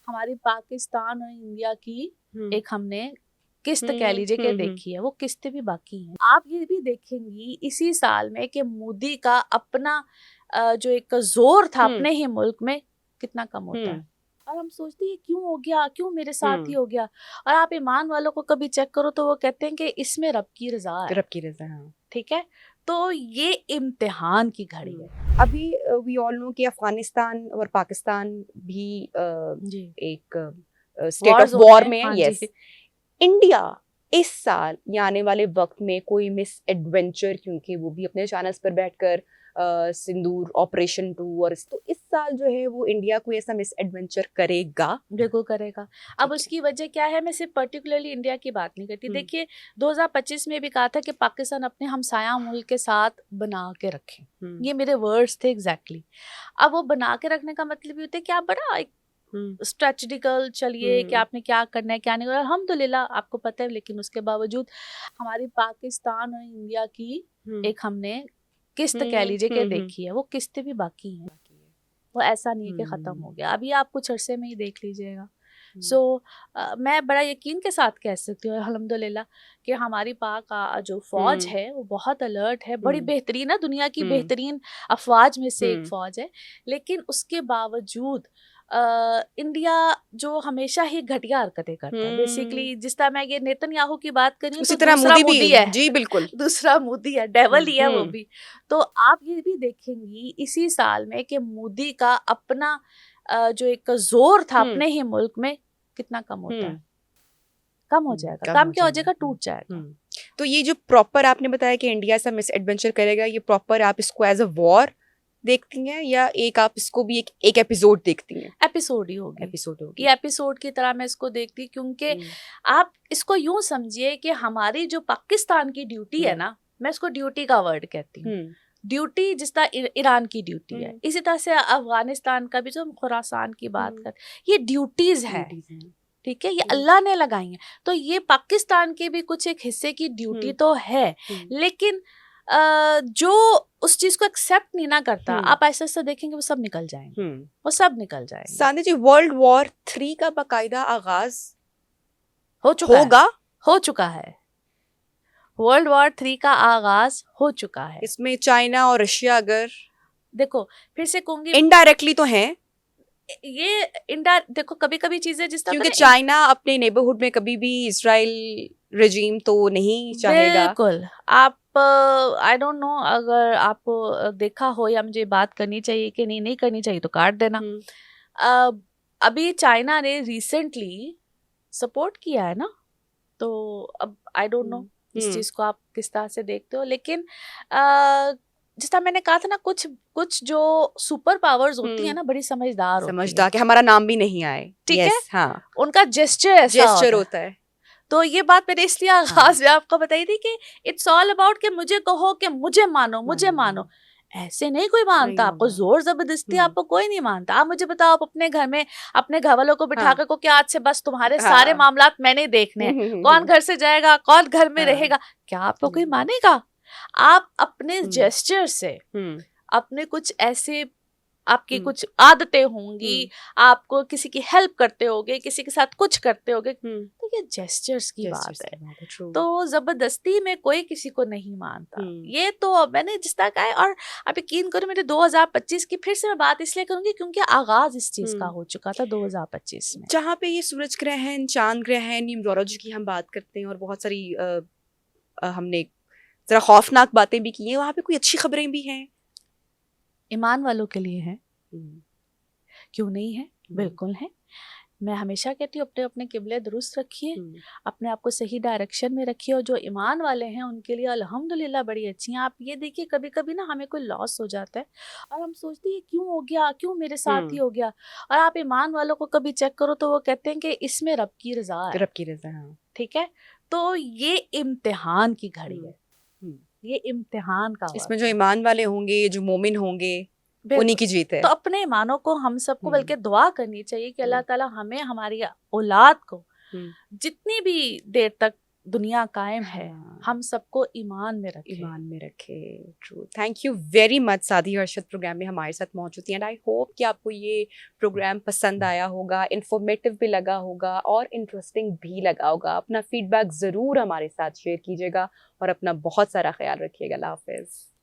हमारी पाकिस्तान और इंडिया की एक हमने किस्त कह लीजिए कि देखी है, वो किस्तें भी बाकी हैं। आप ये भी देखेंगी इसी साल में कि मोदी का अपना जो एक जोर था अपने ही मुल्क में कितना कम होता है। और हम सोचते हैं क्यों हो गया, क्यों मेरे साथ ही हो गया। और आप ईमान वालों को कभी चेक करो तो वो कहते हैं कि इसमें रब की रजा है, रब की रजा। हाँ ठीक है, तो ये इम्तिहान की घड़ी है। अभी वी ऑल नो कि अफगानिस्तान और पाकिस्तान भी एक स्टेट ऑफ वॉर में है। यस, इंडिया इस साल या आने वाले वक्त में कोई मिस एडवेंचर, क्योंकि वो भी अपने चैनल्स पर बैठकर सिंदूर ऑपरेशन 2 और तो इस साल जो है वो इंडिया कोई ऐसा मिस एडवेंचर करेगा? बिल्कुल करेगा। अब उसकी वजह क्या है, मैं सिर्फ पर्टिकुलरली इंडिया की बात नहीं करती। देखिए 2025 में भी कहा था कि पाकिस्तान अपने हमसाया मुल्क के साथ बना के रखे, ये मेरे वर्ड्स थे एग्जैक्टली। अब वो बना के रखने का मतलब ये होता है कि आप बड़ा स्ट्रेटजिकल चलिए कि आपने क्या करना है क्या नहीं। और अल्हम्दुलिल्लाह आपको पता है, लेकिन उसके बावजूद हमारी पाकिस्तान और इंडिया की एक हमने किस्त कह लीजिए कि देखी है, वो किस्तें भी बाकी हैं। वो ऐसा नहीं है कि खत्म हो गया, अभी आप कुछ अरसे में ही देख लीजिएगा। मैं बड़ा यकीन के साथ कह सकती हूँ अल्हम्दुलिल्लाह कि हमारी पाक जो फौज है वो बहुत अलर्ट है, बड़ी बेहतरीन है, दुनिया की बेहतरीन अफवाज में से एक फौज है। लेकिन उसके बावजूद इंडिया जो हमेशा ही घटिया हरकतें करता है बेसिकली। जिस तरह मैं ये नेतन्याहू की बात करी उसी तो तरह दूसरा मोदी है। जी बिल्कुल दूसरा मोदी है, डेवल ही है वो भी। तो आप ये भी देखेंगी इसी साल में कि मोदी का अपना जो एक जोर था अपने ही मुल्क में कितना कम होता है, कम हो जाएगा, कम क्या हो जाएगा, टूट जाएगा। तो ये जो प्रॉपर आपने बताया कि इंडिया ऐसा मिस एडवेंचर करेगा, ये प्रॉपर आप इसको एज अ वॉर देखती हैं या एक आप इसको भी एक एपिसोड देखती हैं? एपिसोड ही होगी, ये एपिसोड की तरह मैं इसको देखती, क्योंकि आप इसको यूं समझिए कि हमारी जो पाकिस्तान की ड्यूटी है ना, मैं इसको ड्यूटी का वर्ड कहती हूँ, ड्यूटी जिस तरह ईरान की ड्यूटी है, इसी तरह से अफगानिस्तान का भी जो हम खुरासान की बात कर, ये ड्यूटीज है, ठीक है, ये अल्लाह ने लगाई है। तो ये पाकिस्तान के भी कुछ एक हिस्से की ड्यूटी तो है, लेकिन जो उस चीज को एक्सेप्ट नहीं ना करता, आप ऐसे ऐसे देखेंगे वो सब निकल जाएंगे, वो सब निकल जाएंगे। सानी जी, वर्ल्ड वॉर 3 का बाकायदा आगाज हो चुका है। वर्ल्ड वॉर 3 का आगाज हो चुका है। इसमें चाइना और रशिया, अगर देखो फिर से कहूंगी, इनडायरेक्टली तो हैं ये देखो कभी कभी चीजें जिस तरह, क्योंकि चाइना अपने नेबरहुड में कभी भी इजराइल रेजीम तो नहीं चाहेगा। बिल्कुल। आप आई डोंट नो, अगर आपको देखा हो या मुझे बात करनी चाहिए कि नहीं करनी चाहिए तो काट देना। अभी चाइना ने रिसेंटली सपोर्ट किया है ना, तो अब आई डोंट नो इस चीज को आप किस तरह से देखते हो। लेकिन जिस तरह मैंने कहा था ना, कुछ जो सुपर पावर्स होती है ना, बड़ी समझदार कि हमारा नाम भी नहीं आए, ठीक है, हाँ, उनका जेस्चर होता है। तो ये बात मैंने इसलिए आगाज में आपको बताई थी कि इट्स ऑल अबाउट कि मुझे कहो कि मुझे मानो। ऐसे नहीं कोई मानता आपको, जोर जबरदस्ती आपको कोई नहीं मानता। आप मुझे बताओ, आप अपने घर में अपने घर वालों को बिठा कर को कि आज से बस तुम्हारे सारे मामलात मैंने देखने हैं, कौन घर से जाएगा, कौन घर में रहेगा, क्या आपको कोई मानेगा? आप अपने जेस्चर से अपने कुछ ऐसे, आपकी कुछ आदतें होंगी, आपको किसी की हेल्प करते होगे, किसी के साथ कुछ करते होगे, तो ये जेस्चर्स की बात है। तो जबरदस्ती में कोई किसी को नहीं मानता। ये तो मैंने जिस तरह कहा है, और आप यकीन करो मेरे 2025 की फिर से मैं बात इसलिए करूंगी क्योंकि आगाज इस चीज का हो चुका था 2025 में, जहाँ पे ये सूरज ग्रहण, चांद ग्रहण, न्यूमरोलॉजी की हम बात करते हैं और बहुत सारी हमने जरा खौफनाक बातें भी की हैं, वहाँ पे कोई अच्छी खबरें भी हैं ईमान वालों के लिए है। क्यों नहीं है, बिल्कुल है। मैं हमेशा कहती हूँ अपने अपने किबले दुरुस्त रखिए, अपने आप को सही डायरेक्शन में रखिए, और जो ईमान वाले हैं उनके लिए अल्हम्दुलिल्लाह बड़ी अच्छी हैं। आप ये देखिए कभी कभी ना हमें कोई लॉस हो जाता है और हम सोचते हैं क्यों हो गया, क्यों मेरे साथ ही हो गया। और आप ईमान वालों को कभी चेक करो तो वो कहते हैं कि इसमें रब की रजा है, ठीक है। तो ये इम्तिहान की घड़ी है, ये इम्तिहान का, इसमें जो ईमान वाले होंगे, जो मोमिन होंगे, उन्हीं की जीत है। तो अपने ईमानों को हम सबको बल्कि दुआ करनी चाहिए कि अल्लाह ताला हमें, हमारी औलाद को जितनी भी देर तक दुनिया कायम है, हम सबको ईमान में रखे। True. Thank you very much सादी अरशद प्रोग्राम में हमारे साथ मौजूद थी, एंड आई होप कि आपको ये प्रोग्राम पसंद आया होगा, इंफॉर्मेटिव भी लगा होगा और इंटरेस्टिंग भी लगा होगा। अपना फीडबैक ज़रूर हमारे साथ शेयर कीजिएगा और अपना बहुत सारा ख्याल रखिएगा। अल्लाह हाफ़िज़।